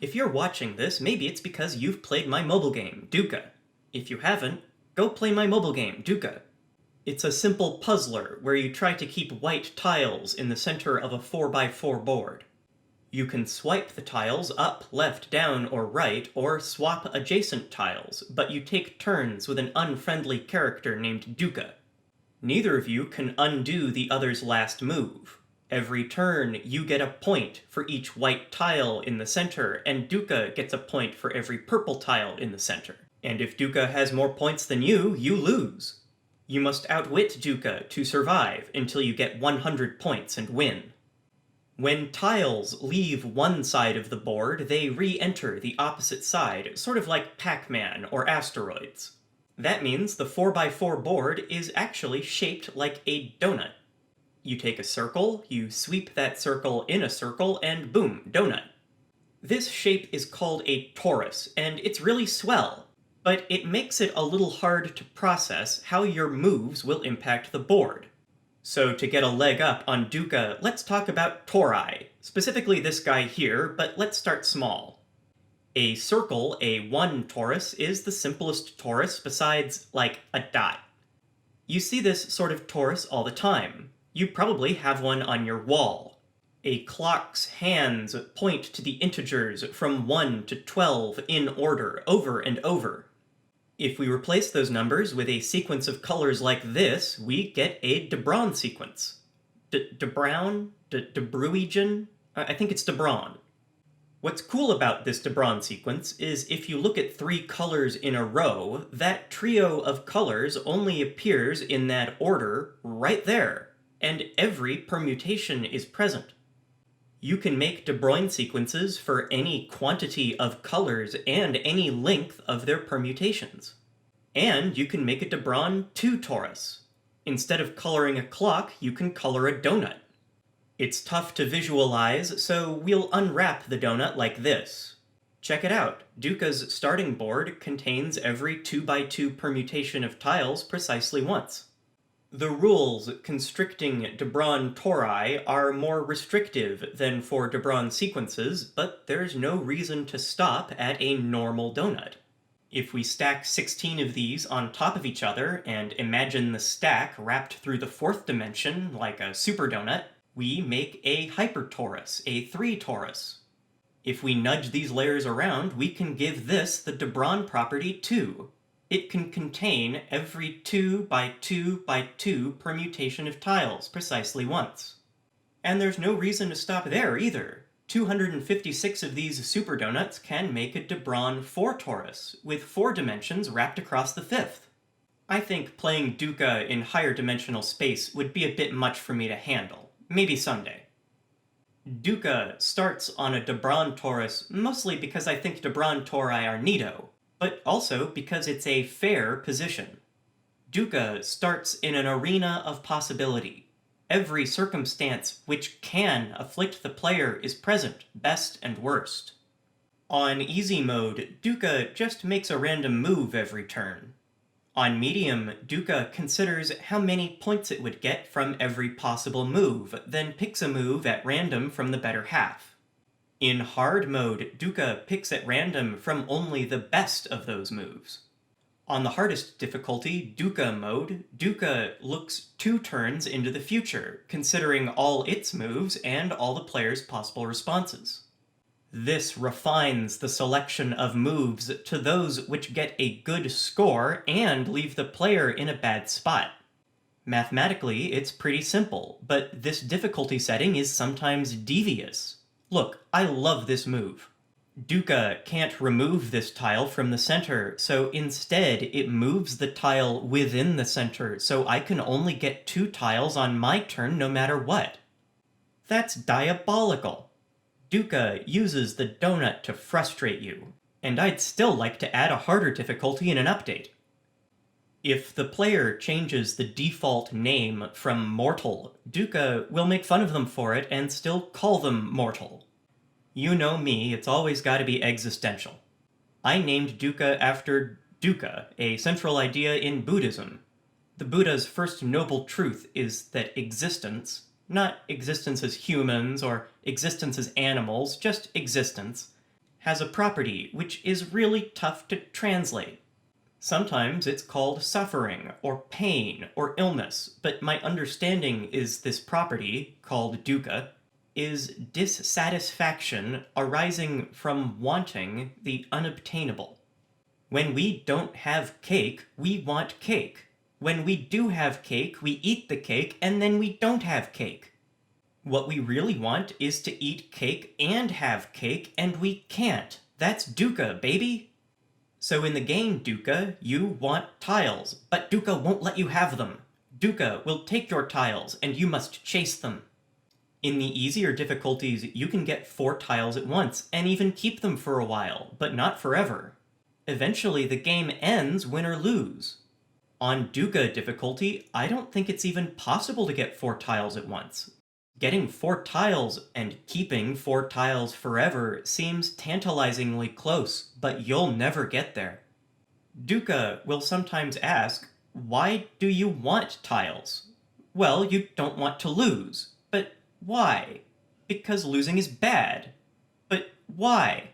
If you're watching this, maybe it's because you've played my mobile game, DüKKA. If you haven't, go play my mobile game, DüKKA. It's a simple puzzler where you try to keep white tiles in the center of a 4x4 board. You can swipe the tiles up, left, down, or right, or swap adjacent tiles, but you take turns with an unfriendly character named DüKKA. Neither of you can undo the other's last move. Every turn, you get a point for each white tile in the center, and DüKKA gets a point for every purple tile in the center. And if DüKKA has more points than you lose. You must outwit DüKKA to survive until you get 100 points and win. When tiles leave one side of the board, they re-enter the opposite side, sort of like Pac-Man or asteroids. That means the 4x4 board is actually shaped like a donut. You take a circle, you sweep that circle in a circle, and boom, donut. This shape is called a torus, and it's really swell, but it makes it a little hard to process how your moves will impact the board. So to get a leg up on DüKKA, let's talk about tori, specifically this guy here, but let's start small. A circle, a 1 torus, is the simplest torus besides, like, a dot. You see this sort of torus all the time. You probably have one on your wall. A clock's hands point to the integers from 1 to 12 in order, over and over. If we replace those numbers with a sequence of colors like this, we get a de Bruijn sequence. De Bruijn? I think it's de Bruijn. What's cool about this de Bruijn sequence is if you look at 3 colors in a row, that trio of colors only appears in that order right there, and every permutation is present. You can make de Bruijn sequences for any quantity of colors and any length of their permutations. And you can make a de Bruijn 2 torus. Instead of coloring a clock, you can color a donut. It's tough to visualize, so we'll unwrap the donut like this. Check it out. DüKKA's starting board contains every 2x2 permutation of tiles precisely once. The rules constricting de Bruijn tori are more restrictive than for de Bruijn sequences, but there's no reason to stop at a normal donut. If we stack 16 of these on top of each other and imagine the stack wrapped through the 4th dimension like a super donut, we make a hypertorus, a 3 torus. If we nudge these layers around, we can give this the de Bruijn property 2. It can contain every 2x2x2 permutation of tiles precisely once. And there's no reason to stop there either. 256 of these super donuts can make a de Bruijn 4 torus, with 4 dimensions wrapped across the 5th. I think playing DüKKA in higher dimensional space would be a bit much for me to handle. Maybe someday. DüKKA starts on a de Bruijn torus mostly because I think de Bruijn tori are neato, but also because it's a fair position. DüKKA starts in an arena of possibility. Every circumstance which can afflict the player is present, best and worst. On easy mode, DüKKA just makes a random move every turn. On medium, DüKKA considers how many points it would get from every possible move, then picks a move at random from the better half. In hard mode, DüKKA picks at random from only the best of those moves. On the hardest difficulty, DüKKA mode, DüKKA looks 2 turns into the future, considering all its moves and all the player's possible responses. This refines the selection of moves to those which get a good score and leave the player in a bad spot. Mathematically, it's pretty simple, but this difficulty setting is sometimes devious. Look, I love this move. DüKKA can't remove this tile from the center, so instead it moves the tile within the center, so I can only get 2 tiles on my turn no matter what. That's diabolical. DüKKA uses the donut to frustrate you, and I'd still like to add a harder difficulty in an update. If the player changes the default name from Mortal, DüKKA will make fun of them for it and still call them Mortal. You know me, it's always gotta be existential. I named DüKKA after DüKKA, a central idea in Buddhism. The Buddha's first noble truth is that existence, not existence as humans or existence as animals, just existence, has a property which is really tough to translate. Sometimes it's called suffering, or pain, or illness, but my understanding is this property, called DüKKA, is dissatisfaction arising from wanting the unobtainable. When we don't have cake, we want cake. When we do have cake, we eat the cake, and then we don't have cake. What we really want is to eat cake and have cake, and we can't. That's DüKKA, baby! So in the game DüKKA, you want tiles, but DüKKA won't let you have them. DüKKA will take your tiles, and you must chase them. In the easier difficulties, you can get 4 tiles at once, and even keep them for a while, but not forever. Eventually, the game ends win or lose. On DüKKA difficulty, I don't think it's even possible to get 4 tiles at once. Getting 4 tiles and keeping 4 tiles forever seems tantalizingly close, but you'll never get there. DüKKA will sometimes ask, why do you want tiles? Well, you don't want to lose. But why? Because losing is bad. But why?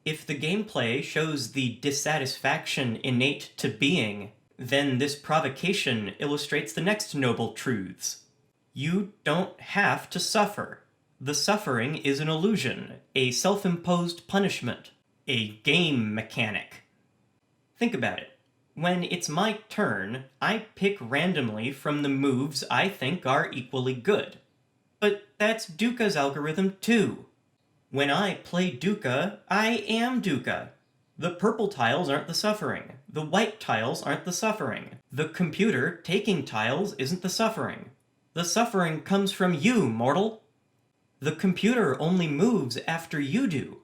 If the gameplay shows the dissatisfaction innate to being, then this provocation illustrates the next noble truths. You don't have to suffer. The suffering is an illusion, a self-imposed punishment, a game mechanic. Think about it. When it's my turn, I pick randomly from the moves I think are equally good. But that's DüKKA's algorithm too. When I play DüKKA, I am DüKKA. The purple tiles aren't the suffering. The white tiles aren't the suffering. The computer taking tiles isn't the suffering. The suffering comes from you, mortal. The computer only moves after you do.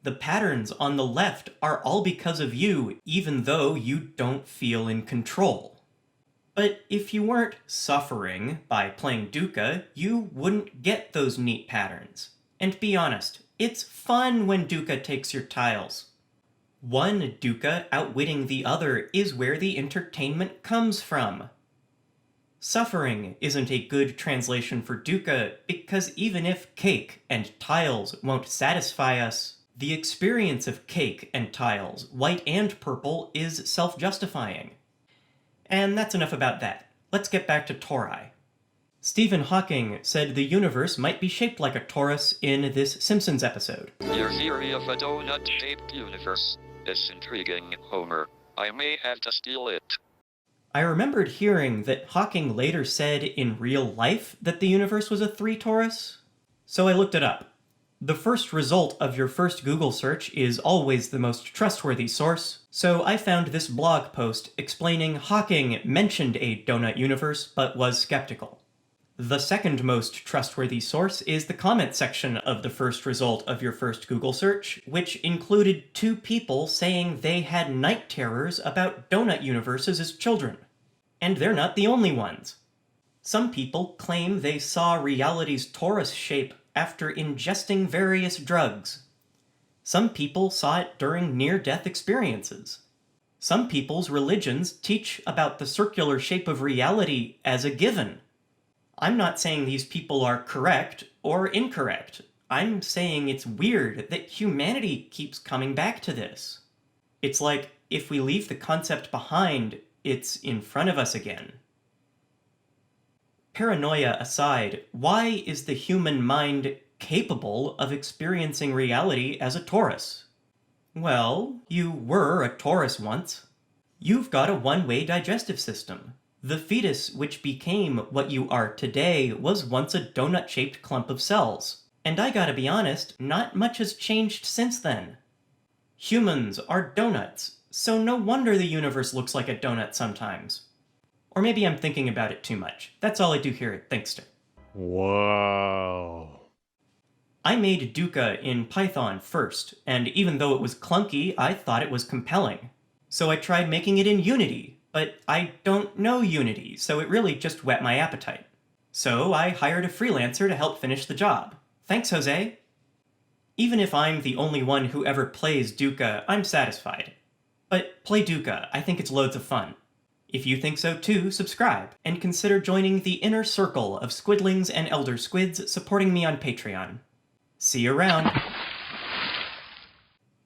The patterns on the left are all because of you, even though you don't feel in control. But if you weren't suffering by playing DüKKA, you wouldn't get those neat patterns. And be honest, it's fun when DüKKA takes your tiles. One DüKKA outwitting the other is where the entertainment comes from. Suffering isn't a good translation for DüKKA because even if cake and tiles won't satisfy us, the experience of cake and tiles, white and purple, is self-justifying. And that's enough about that. Let's get back to tori. Stephen Hawking said the universe might be shaped like a torus in this Simpsons episode. Your theory of a donut-shaped universe is intriguing, Homer. I may have to steal it. I remembered hearing that Hawking later said in real life that the universe was a 3 torus, so I looked it up. The first result of your first Google search is always the most trustworthy source, so I found this blog post explaining Hawking mentioned a donut universe but was skeptical. The second most trustworthy source is the comment section of the first result of your first Google search, which included 2 people saying they had night terrors about donut universes as children. And they're not the only ones. Some people claim they saw reality's torus shape after ingesting various drugs. Some people saw it during near-death experiences. Some people's religions teach about the circular shape of reality as a given. I'm not saying these people are correct or incorrect. I'm saying it's weird that humanity keeps coming back to this. It's like, if we leave the concept behind, it's in front of us again. Paranoia aside, why is the human mind capable of experiencing reality as a torus? Well, you were a torus once. You've got a one-way digestive system. The fetus which became what you are today was once a donut-shaped clump of cells. And I gotta be honest, not much has changed since then. Humans are donuts, so no wonder the universe looks like a donut sometimes. Or maybe I'm thinking about it too much. That's all I do here at Thinkster. Whoa. I made DüKKA in Python first, and even though it was clunky, I thought it was compelling. So I tried making it in Unity, but I don't know Unity, so it really just whet my appetite. So I hired a freelancer to help finish the job. Thanks, Jose. Even if I'm the only one who ever plays DüKKA, I'm satisfied. But play DüKKA, I think it's loads of fun. If you think so too, subscribe, and consider joining the inner circle of squidlings and elder squids supporting me on Patreon. See you around!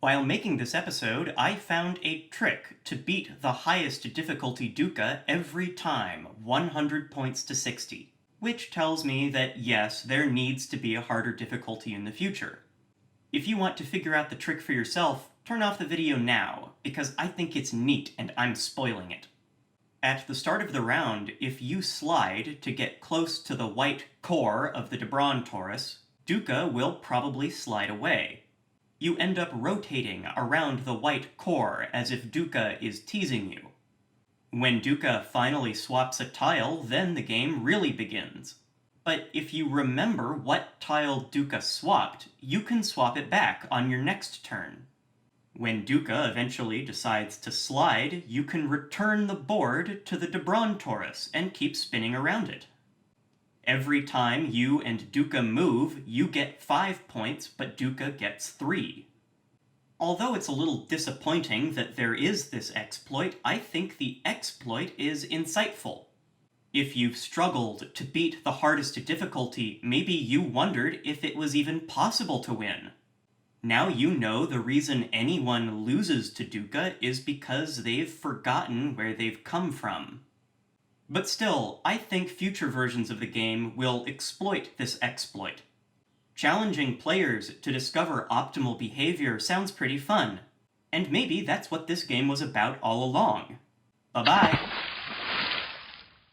While making this episode, I found a trick to beat the highest difficulty DüKKA every time, 100 points to 60, which tells me that yes, there needs to be a harder difficulty in the future. If you want to figure out the trick for yourself, turn off the video now, because I think it's neat and I'm spoiling it. At the start of the round, if you slide to get close to the white core of the DeBron torus, DüKKA will probably slide away. You end up rotating around the white core as if DüKKA is teasing you. When DüKKA finally swaps a tile, then the game really begins. But if you remember what tile DüKKA swapped, you can swap it back on your next turn. When DüKKA eventually decides to slide, you can return the board to the DeBron torus and keep spinning around it. Every time you and DüKKA move, you get 5 points, but DüKKA gets 3. Although it's a little disappointing that there is this exploit, I think the exploit is insightful. If you've struggled to beat the hardest difficulty, maybe you wondered if it was even possible to win. Now you know the reason anyone loses to DüKKA is because they've forgotten where they've come from. But still, I think future versions of the game will exploit this exploit. Challenging players to discover optimal behavior sounds pretty fun, and maybe that's what this game was about all along. Bye-bye!